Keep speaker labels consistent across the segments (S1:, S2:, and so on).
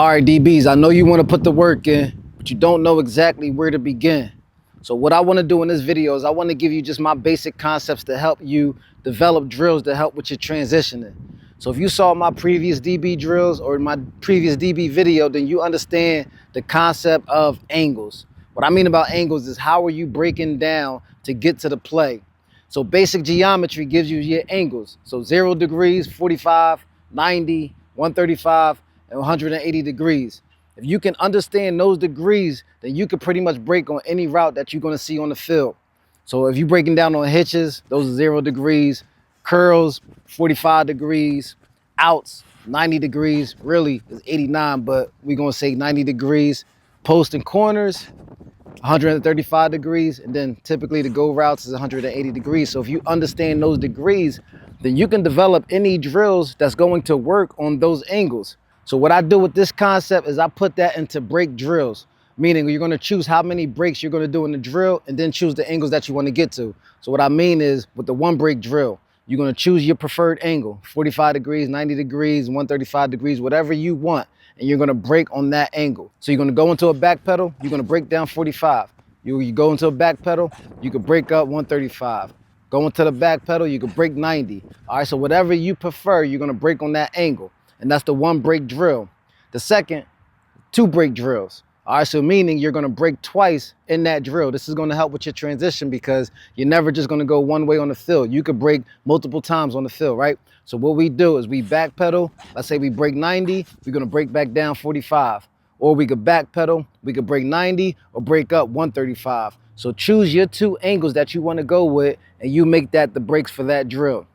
S1: All right, DBs, I know you want to put the work in, but you don't know exactly where to begin. So what I want to do in this video is I want to give you just my basic concepts to help you develop drills to help with your transitioning. So if you saw my previous DB drills or my previous DB video, then you understand the concept of angles. What I mean about angles is how are you breaking down to get to the play. So basic geometry gives you your angles. So 0 degrees, 45, 90, 135, and 180 degrees. If you can understand those degrees, then you can pretty much break on any route that you're going to see on the field. So if you're breaking down on hitches, those are 0 degrees, curls, 45 degrees, outs, 90 degrees, really is 89, but we're going to say 90 degrees, post and corners, 135 degrees, and then typically the go routes is 180 degrees. So if you understand those degrees, then you can develop any drills that's going to work on those angles. So what I do with this concept is I put that into break drills, meaning you're going to choose how many breaks you're going to do in the drill and then choose the angles that you want to get to. So what I mean is with the one break drill, you're going to choose your preferred angle, 45 degrees, 90 degrees, 135 degrees, whatever you want. And you're going to break on that angle. So you're going to go into a back pedal, you're going to break down 45. You go into a back pedal, you can break up 135. Go into the back pedal, you can break 90. All right, so whatever you prefer, you're going to break on that angle. And that's the one break drill. The second, 2 break drills. All right, so meaning you're going to break twice in that drill. This is going to help with your transition because you're never just going to go one way on the field. You could break multiple times on the field, right? So what we do is we back pedal. Let's say we break 90, we're going to break back down 45. Or we could back pedal, we could break 90 or break up 135. So choose your 2 angles that you want to go with and you make that the breaks for that drill.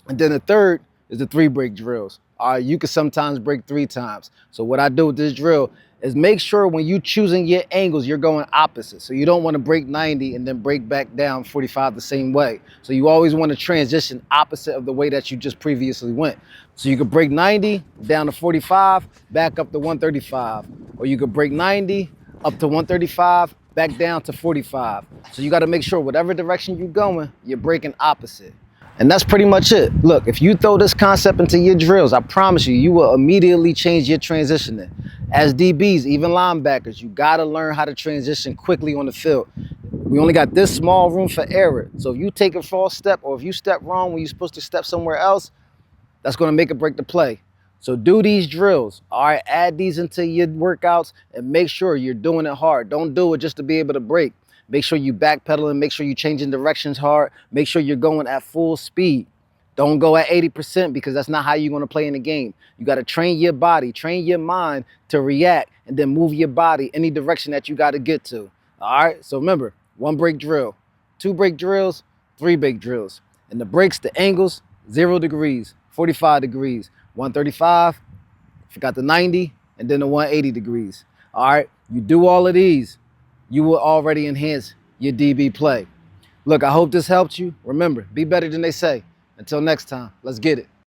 S1: And then the third is the 3 break drills. All right, you can sometimes break 3 times. So what I do with this drill is make sure when you choosing your angles, you're going opposite. So you don't want to break 90 and then break back down 45 the same way. So you always want to transition opposite of the way that you just previously went. So you could break 90 down to 45, back up to 135. Or you could break 90 up to 135, back down to 45. So you got to make sure whatever direction you're going, you're breaking opposite. And that's pretty much it. Look, if you throw this concept into your drills, I promise you, you will immediately change your transitioning. As DBs, even linebackers, you got to learn how to transition quickly on the field. We only got this small room for error. So if you take a false step or if you step wrong when you're supposed to step somewhere else, that's going to make or break the play. So do these drills, all right? Add these into your workouts and make sure you're doing it hard. Don't do it just to be able to break. Make sure you backpedaling, make sure you're changing directions hard, make sure you're going at full speed. Don't go at 80% because that's not how you're going to play in the game. You got to train your body, train your mind to react and then move your body any direction that you got to get to. All right, so remember, 1 break drill, 2 break drills, 3 break drills. And the breaks, the angles, 0 degrees, 45 degrees, 135, forgot the 90, and then the 180 degrees. All right, you do all of these, you will already enhance your DB play. Look, I hope this helped you. Remember, be better than they say. Until next time, let's get it.